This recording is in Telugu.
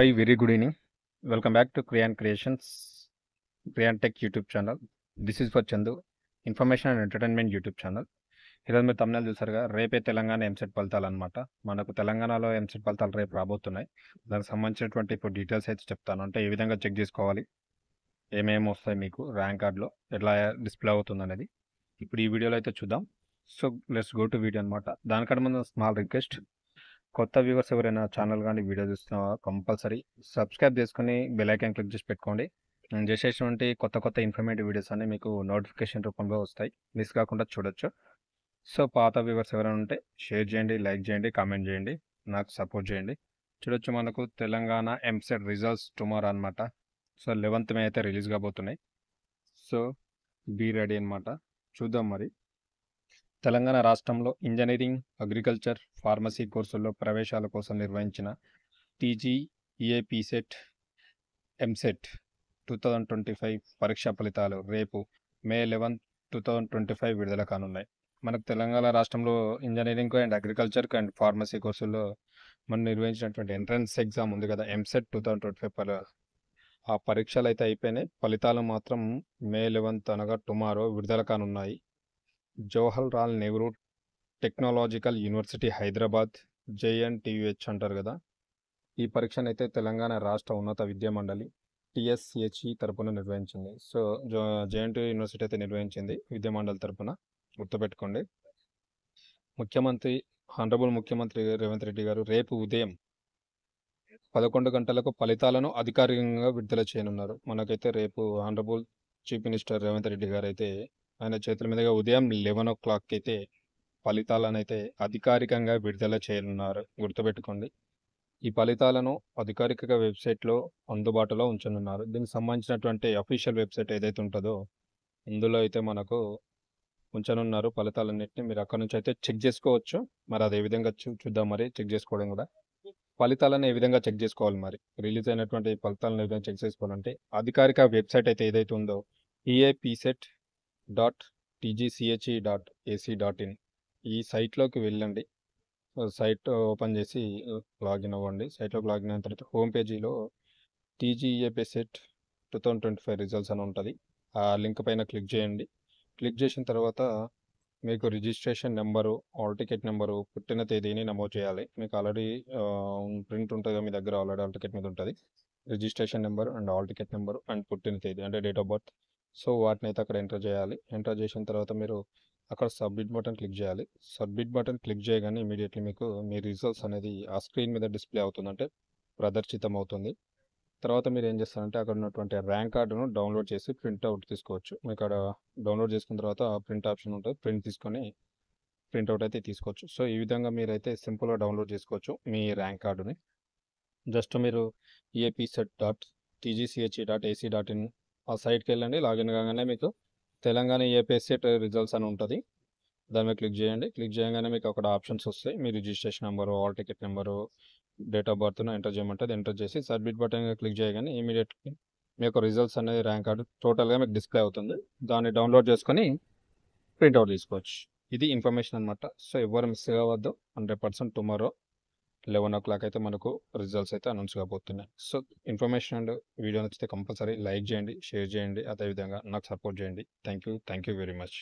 Hi, very good evening. Welcome back to Crean Creations, Crean Tech YouTube channel. This is for Chandu, information and entertainment YouTube channel. ఈరోజు మీరు తమిళ చూసారుగా, రేపే తెలంగాణ ఎంసెట్ ఫలితాలు అనమాట. మనకు తెలంగాణలో ఎంసెట్ ఫలితాలు రేపు రాబోతున్నాయి. దానికి సంబంధించినటువంటి ఇప్పుడు డీటెయిల్స్ అయితే చెప్తాను. అంటే ఏ విధంగా చెక్ చేసుకోవాలి, ఏమేమి వస్తాయి మీకు ర్యాంక్ కార్డులో, ఎట్లా డిస్ప్లే అవుతుంది అనేది ఇప్పుడు ఈ వీడియోలో అయితే చూద్దాం. So let's go to video అనమాట. దానికంటే ముందు స్మాల్ రిక్వెస్ట్, కొత్త వ్యూవర్స్ ఎవరైనా ఛానల్ కానీ వీడియో చూస్తున్నారో కంపల్సరీ సబ్స్క్రైబ్ చేసుకుని బెల్ ఐకాన్ క్లిక్ చేసి పెట్టుకోండి. నేను చేసేటువంటి కొత్త ఇన్ఫర్మేటివ్ వీడియోస్ అన్ని మీకు నోటిఫికేషన్ రూపంలో వస్తాయి, మిస్ కాకుండా చూడొచ్చు. సో పాత వ్యూవర్స్ ఎవరైనా ఉంటే షేర్ చేయండి, లైక్ చేయండి, కామెంట్ చేయండి, నాకు సపోర్ట్ చేయండి. చూడొచ్చు, మనకు తెలంగాణ ఎంసెట్ రిజల్ట్స్ టుమారో అనమాట. సో 11th మే అయితే రిలీజ్ కాబోతున్నాయి. సో బీ రెడీ అనమాట. చూద్దాం మరి. తెలంగాణ రాష్ట్రంలో ఇంజనీరింగ్, అగ్రికల్చర్, ఫార్మసీ కోర్సుల్లో ప్రవేశాల కోసం నిర్వహించిన టీజీఈఏపీసెట్ ఎంసెట్ 2025 పరీక్షా ఫలితాలు రేపు మే 11, 2025 విడుదల కానున్నాయి. మనకు తెలంగాణ రాష్ట్రంలో engineering and agriculture and pharmacy కోర్సుల్లో మనం నిర్వహించినటువంటి ఎంట్రన్స్ ఎగ్జామ్ ఉంది కదా, ఎంసెట్ 2025, ఆ పరీక్షలు అయితే అయిపోయినాయి. ఫలితాలు మాత్రం మే 11 అనగా టుమారో విడుదల కానున్నాయి. Jawahar Lal Nehru technological university Hyderabad, JNTUH అంటారు కదా, ఈ పరీక్షను అయితే తెలంగాణ రాష్ట్ర ఉన్నత విద్యా మండలి టీఎస్హెచ్ఈ తరపున నిర్వహించింది. సో జేఎన్టీయూ యూనివర్సిటీ అయితే నిర్వహించింది విద్యా మండలి తరపున, గుర్తుపెట్టుకోండి. హానరబుల్ ముఖ్యమంత్రి రేవంత్ రెడ్డి గారు రేపు ఉదయం 11 గంటలకు ఫలితాలను అధికారికంగా విడుదల చేయనున్నారు. మనకైతే రేపు honourable chief minister Revanth Reddy గారు అయితే ఆయన చేతుల మీదుగా ఉదయం 11 o'clock అయితే ఫలితాలను అయితే అధికారికంగా విడుదల చేయనున్నారు, గుర్తుపెట్టుకోండి. ఈ ఫలితాలను అధికారిక వెబ్సైట్లో అందుబాటులో ఉంచనున్నారు. దీనికి సంబంధించినటువంటి అఫీషియల్ వెబ్సైట్ ఏదైతే ఉంటుందో అందులో అయితే మనకు ఉంచనున్నారు ఫలితాలన్నింటినీ. మీరు అక్కడ నుంచి అయితే చెక్ చేసుకోవచ్చు. మరి అది ఏ విధంగా చూద్దాం మరి, చెక్ చేసుకోవడం కూడా. ఫలితాలను ఏ విధంగా చెక్ చేసుకోవాలి మరి, రిలీజ్ అయినటువంటి ఫలితాలను ఏ విధంగా చెక్ చేసుకోవాలంటే అధికారిక వెబ్సైట్ అయితే ఏదైతే ఉందో eapset.tgche.ac.in, ఈ సైట్లోకి వెళ్ళండి. సైట్ ఓపెన్ చేసి లాగిన్ అవ్వండి. సైట్లోకి లాగిన్ అయిన తర్వాత హోమ్ పేజీలో టీజీఈఏపీసెట్ 2025 రిజల్ట్స్ అని ఉంటుంది. ఆ లింక్ పైన క్లిక్ చేయండి. క్లిక్ చేసిన తర్వాత మీకు registration number, hall ticket number, పుట్టిన తేదీని నమోదు చేయాలి. మీకు ఆల్రెడీ ప్రింట్ ఉంటుంది మీ దగ్గర, ఆల్రెడీ హాల్ టికెట్ మీద ఉంటుంది registration number and hall ticket number and పుట్టిన తేదీ అంటే డేట్ ఆఫ్ బర్త్. సో వాటిని అయితే అక్కడ ఎంటర్ చేయాలి. ఎంటర్ చేసిన తర్వాత మీరు అక్కడ సబ్మిట్ బటన్ క్లిక్ చేయాలి. సబ్మిట్ బటన్ క్లిక్ చేయగానే ఇమీడియట్లీ మీకు మీ రిజల్ట్స్ అనేది ఆ స్క్రీన్ మీద డిస్ప్లే అవుతుంది, అంటే ప్రదర్శితం అవుతుంది. తర్వాత మీరు ఏం చేస్తారంటే అక్కడ ఉన్నటువంటి ర్యాంక్ కార్డును డౌన్లోడ్ చేసి ప్రింట్అవుట్ తీసుకోవచ్చు. మీకు అక్కడ డౌన్లోడ్ చేసుకున్న తర్వాత ప్రింట్ ఆప్షన్ ఉంటుంది, ప్రింట్ తీసుకొని ప్రింట్అవుట్ అయితే తీసుకోవచ్చు. సో ఈ విధంగా మీరైతే సింపుల్గా డౌన్లోడ్ చేసుకోవచ్చు మీ ర్యాంక్ కార్డుని. జస్ట్ మీరు eapset.tgche.ac.in ఆ సైట్కి వెళ్ళండి. లాగిన్ కాగానే మీకు తెలంగాణ ఏపీసెట్ రిజల్ట్స్ అని ఉంటుంది, దాని మీద క్లిక్ చేయండి. క్లిక్ చేయగానే మీకు అక్కడ ఆప్షన్స్ వస్తాయి. మీ registration number, hall ticket number, date of బర్త్ను ఎంటర్ చేయమంటుంది. ఎంటర్ చేసి సబ్మిట్ బటన్ క్లిక్ చేయగానే ఇమీడియట్లీ మీ యొక్క రిజల్ట్స్ అనేది ర్యాంక్ కార్డు టోటల్గా మీకు డిస్ప్లే అవుతుంది. దాన్ని డౌన్లోడ్ చేసుకొని ప్రింట్అవుట్ తీసుకోవచ్చు. ఇది ఇన్ఫర్మేషన్ అనమాట. సో ఎవరు మిస్ కావద్దు. 100% టుమారో 11 o'clock అయితే మనకు రిజల్ట్స్ అయితే అనౌన్స్ కాబోతున్నాయి. సో ఇన్ఫర్మేషన్ అండ్ వీడియో నచ్చితే కంపల్సరీ లైక్ చేయండి, షేర్ చేయండి, అదేవిధంగా నాకు సపోర్ట్ చేయండి. Thank you very much.